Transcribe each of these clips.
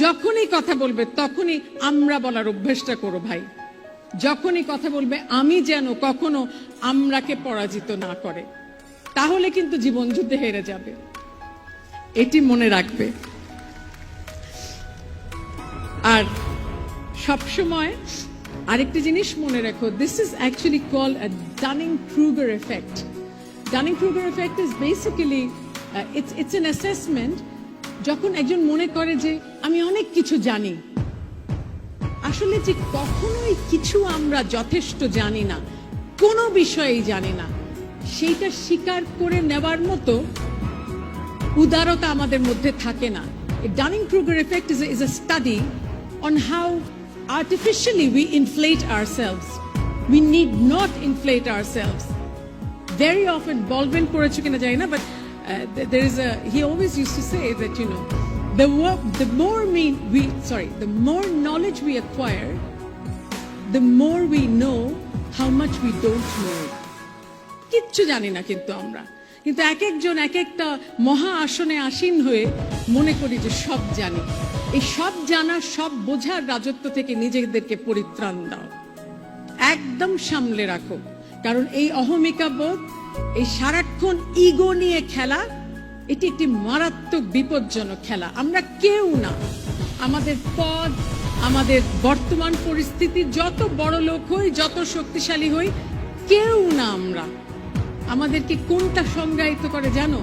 যখনই কথা বলবে তখনই আমরা বলার অভ্যেসটা করো ভাই। যখনই কথা বলবে আমি যেন কখনো আমরাকে পরাজিত না করে, তাহলে কিন্তু জীবন যুদ্ধে হেরে যাবে, এটি মনে রাখবে। আর সবসময় আরেকটি জিনিস মনে রাখো, this is actually called a Dunning Kruger effect. Dunning Kruger effect is basically it's an assessment. যখন একজন মনে করে যে আমি অনেক কিছু জানি, আসলে যে কখনোই কিছু আমরা যথেষ্ট জানি না, কোনো বিষয়েই জানি না, সেইটা স্বীকার করে নেওয়ার মতো উদারতা আমাদের মধ্যে থাকে না। Dunning-Kruger effect is a study on how artificially we inflate ourselves. We need not inflate ourselves. Very often, Baldwin পড়েছো কিনা জানি না, but he always used to say that, you know, the more knowledge we acquire, the more we know how much we don't know. কিচ্ছু জানি না কিন্তু আমরা, কিন্তু এক একজন এক একটা মহা আসনে আসীন হয়ে মনে করি যে সব জানি। এই সব জানা, সব বোঝার রাজত্ব থেকে নিজেদেরকে পরিত্রাণ দাও, একদম সামলে রাখো। কারণ এই অহমিকা বোধ, এই সারাক্ষণ ইগো নিয়ে খেলা, এটি একটি মারাত্মক বিপজ্জনক খেলা। আমরা কেউ না, আমাদের পদ, আমাদের বর্তমান পরিস্থিতি, যত বড় লোক হই, যত শক্তিশালী হই, কেউ না আমরা। আমাদেরকে কোনটা সংজ্ঞায়িত করে জানো?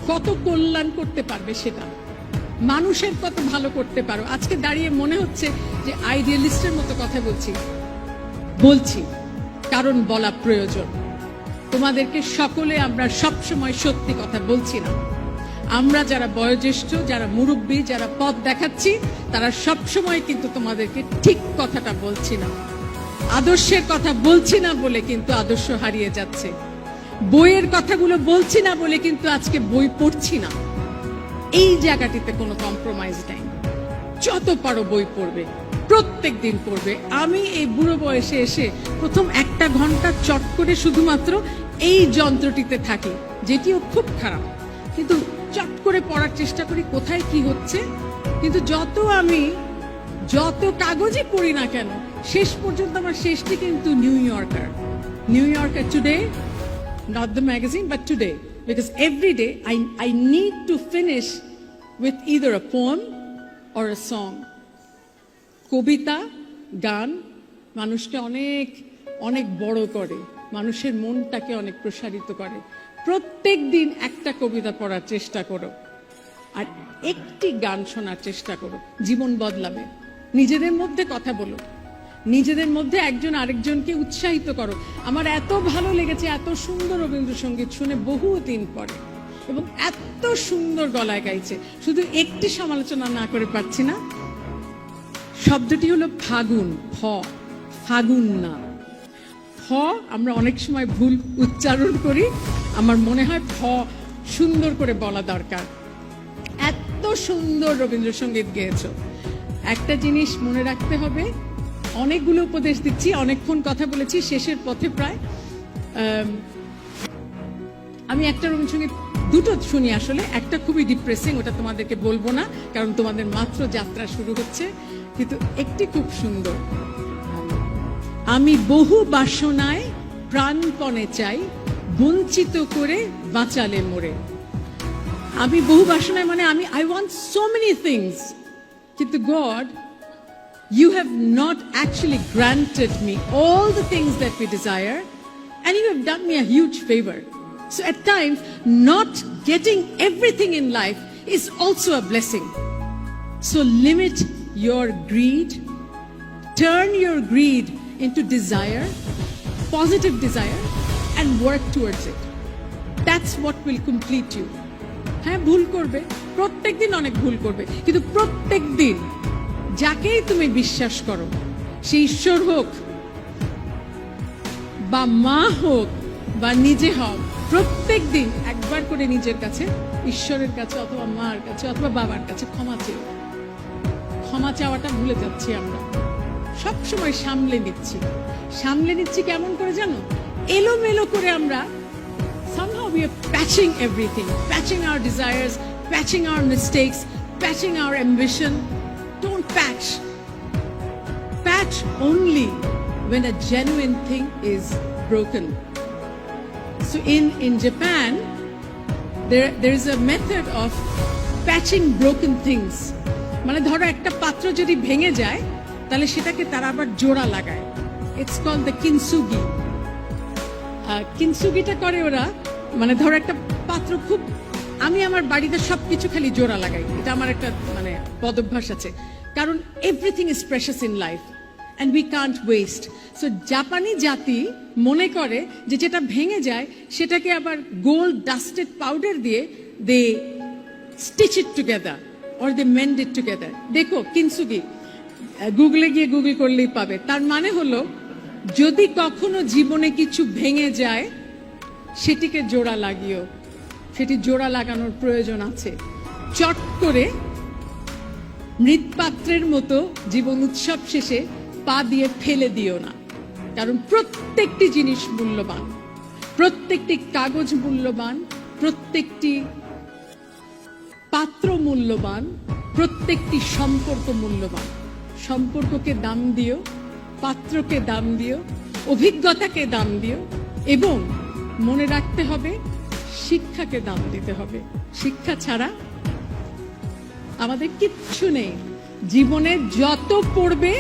কত কল্যাণ করতে পারবে সেটা, মানুষের কত ভালো করতে পারো। আজকে দাঁড়িয়ে মনে হচ্ছে যে আইডিয়ালিস্টের মতো কথা বলছি, কারণ বলা প্রয়োজন। তোমাদেরকে সকলে আমরা সবসময় সত্যি কথা বলছি না। আমরা যারা বয়োজ্যেষ্ঠ, যারা মুরব্বী, যারা পথ দেখাচ্ছি, তারা সবসময় কিন্তু তোমাদেরকে ঠিক কথাটা বলছি না। আদর্শের কথা বলছি না বলে কিন্তু আদর্শ হারিয়ে যাচ্ছে। বইয়ের কথাগুলো বলছি না বলে কিন্তু আজকে বই পড়ছি না। এই জায়গাটিতে কোনো কম্প্রোমাইজ নাই। যত পারো বই পড়বে, প্রত্যেক দিন পড়বে। আমি এই বুড়ো বয়সে এসে প্রথম 1 ঘন্টা চট করে শুধুমাত্র এই যন্ত্রটিতে থাকি, যেটিও খুব খারাপ, কিন্তু চট করে পড়ার চেষ্টা করি কোথায় কি হচ্ছে। কিন্তু যত কাগজে পড়ি না কেন, শেষ পর্যন্ত আমার শেষটি কিন্তু new yorker today, not the magazine but today, because every day I need to finish with either a poem or a song. কবিতা, গান মানুষকে অনেক অনেক বড় করে, মানুষের মনটাকে অনেক প্রসারিত করে। প্রত্যেক দিন একটা কবিতা পড়ার চেষ্টা করো, আর একটি গান শোনার চেষ্টা করো, জীবন বদলাবে। নিজেদের মধ্যে কথা বলো, নিজেদের মধ্যে একজন আরেকজনকে উৎসাহিত করো। আমার এত ভালো লেগেছে এত সুন্দর রবীন্দ্রসঙ্গীত শুনে বহুদিন পরে, এবং এত সুন্দর গলায় গাইছে। শুধু একটি সমালোচনা না করে পারছি না, শব্দটি হলো ফাগুন। ফাগুন না, আমরা অনেক সময় ভুল উচ্চারণ করি। আমার মনে হয় সুন্দর করে বলা দরকার। এত সুন্দর রবীন্দ্রসঙ্গীত গেয়েছো। একটা জিনিস মনে রাখতে হবে, অনেকগুলো উপদেশ দিচ্ছি, অনেকক্ষণ কথা বলেছি, শেষের পথে প্রায়। আমি একটা রবীন্দ্রসঙ্গীত দুটো শুনি আসলে, একটা খুবই ডিপ্রেসিং, ওটা তোমাদেরকে বলবো না কারণ তোমাদের মাত্র যাত্রা শুরু হচ্ছে, কিন্তু একটি খুব সুন্দর। আমি বহু বাসনায় প্রাণপণে চাই, বঞ্চিত করে বাঁচালে মোরে। আমি বহু বাসনায় মানে I want so many things, কিন্তু God, you have not actually granted me all the things that we desire, and you have done me a huge favor. So at times, not getting everything in life is also a blessing. So limit your greed, turn your greed into desire, positive desire, and work towards it. That's what will complete you. হ্যাঁ, ভুল করবে, প্রত্যেকদিন অনেক ভুল করবে, কিন্তু প্রত্যেকদিন যাকেই তুমি বিশ্বাস করো, সে ঈশ্বর হোক বা মা হোক বা নিজে হোক, প্রত্যেক দিন একবার করে নিজের কাছে, ঈশ্বরের কাছে অথবা মার কাছে অথবা বাবার কাছে ক্ষমা চেও। ক্ষমা চাওয়াটা ভুলে যাচ্ছি আমরা, সবসময় সামলে নিচ্ছি। কেমন করে জানো? এলোমেলো করে আমরা somehow we are patching everything, patching our desires, patching our mistakes, patching our ambition. Don't patch. Patch only when a genuine thing is broken. So in Japan, there is a method of patching broken things. মানে ধরো একটা পাত্র যদি ভেঙে যায় তাহলে সেটাকে তারা আবার জোড়া লাগায়। It's called the kintsugi. কিনসুগিটা করে ওরা, মানে ধরো একটা পাত্র খুব, আমি আমার বাড়িতে সবকিছু খালি জোড়া লাগাই, এটা আমার একটা মানে পদভ্যাস আছে, কারণ everything is precious in life and we can't West. So জাপানি জাতি মনে করে যে যেটা ভেঙে যায় সেটাকে আবার গোল্ড ডাস্টেড পাউডার দিয়ে they stitch it together or they mend it together. দেখো কিনসুগি, গুগলে গিয়ে গুগল করলেই পাবে। তার মানে হলো যদি কখনো জীবনে কিছু ভেঙে যায় সেটিকে জোড়া লাগিও, সেটি জোড়া লাগানোর প্রয়োজন আছে। চট করে মৃৎপাত্রের মতো জীবন উৎসব শেষে পা দিয়ে ফেলে দিও না, কারণ প্রত্যেকটি জিনিস মূল্যবান, প্রত্যেকটি কাগজ মূল্যবান, প্রত্যেকটি পাত্র মূল্যবান, প্রত্যেকটি সম্পর্ক মূল্যবান। সম্পর্ককে দাম দিও, পাত্রকে দাম দিও, অভিজ্ঞতাকে দাম দিও, এবং মনে রাখতে হবে শিক্ষাকে দাম দিতে হবে। শিক্ষা ছাড়া আমাদের কিচ্ছু নেই। জীবনে যত পড়বে,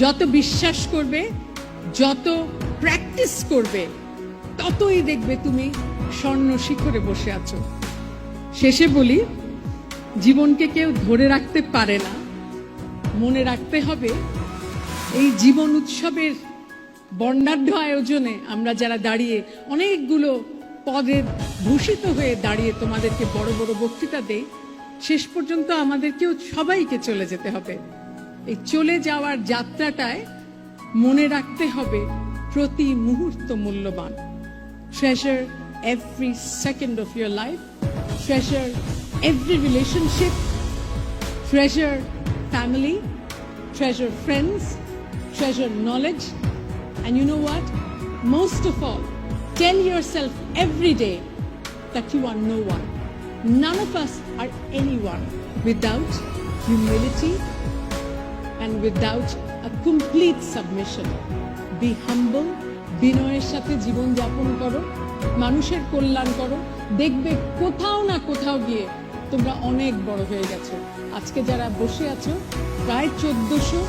যত বিশ্বাস করবে, যত প্র্যাকটিস করবে, ততই দেখবে তুমি স্বর্ণ শিখরে বসে আছো। শেষে বলি, জীবনকে কেউ ধরে রাখতে পারে না, মনে রাখতে হবে এই জীবন উৎসবের বর্ণাঢ্য আয়োজনে আমরা যারা দাঁড়িয়ে অনেকগুলো পদে ভূষিত হয়ে দাঁড়িয়ে তোমাদেরকে বড় বড় বক্তৃতা দেই, শেষ পর্যন্ত আমাদেরকেও সবাইকে চলে যেতে হবে। এই চলে যাওয়ার যাত্রাটায় মনে রাখতে হবে প্রতি মুহূর্ত মূল্যবান। Treasure every second of your life, treasure every relationship, treasure family, treasure friends, treasure knowledge, and you know what? Most of all, tell yourself every day that you are no one. None of us are anyone without humility and without a complete submission. Be humble, বিনয়ের সাথে জীবন যাপন করো, মানুষের কল্যাণ করো, দেখবে কোথাও না কোথাও গিয়ে তোমরা অনেক বড় হয়ে গেছো। আজকে যারা বসে আছো প্রায় 1400,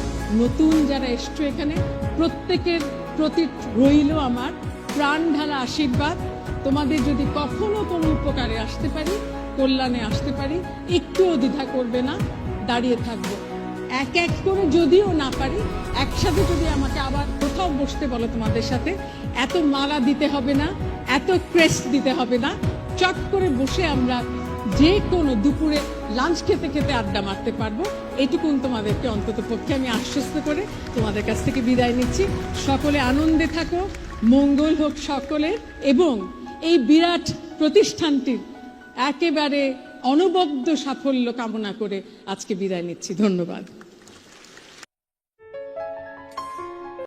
নতুন যারা এসছো এখানে, প্রত্যেকের প্রতি রইল আমার প্রাণ ঢালা আশীর্বাদ। তোমাদের যদি কখনো কোনো উপকারে আসতে পারি, কল্যাণে আসতে পারি, একটুও দ্বিধা করবে না, দাঁড়িয়ে থাকবো। এক এক করে যদিও না পারি, একসাথে যদি আমাকে আবার কোথাও বসতে বলো তোমাদের সাথে, এত মালা দিতে হবে না, এত ক্রেস্ট দিতে হবে না, চট করে বসে আমরা যে কোনো দুপুরে লাঞ্চ খেতে খেতে আড্ডা মারতে পারবো। এইটুকুন তোমাদেরকে অন্তত পক্ষে আমি আশ্বস্ত করে তোমাদের কাছ থেকে বিদায় নিচ্ছি। সকলে আনন্দে থাকো, মঙ্গল হোক সকলের, এবং এই বিরাট প্রতিষ্ঠানটির একেবারে অনবদ্য সাফল্য কামনা করে আজকে বিদায় নিচ্ছি। ধন্যবাদ।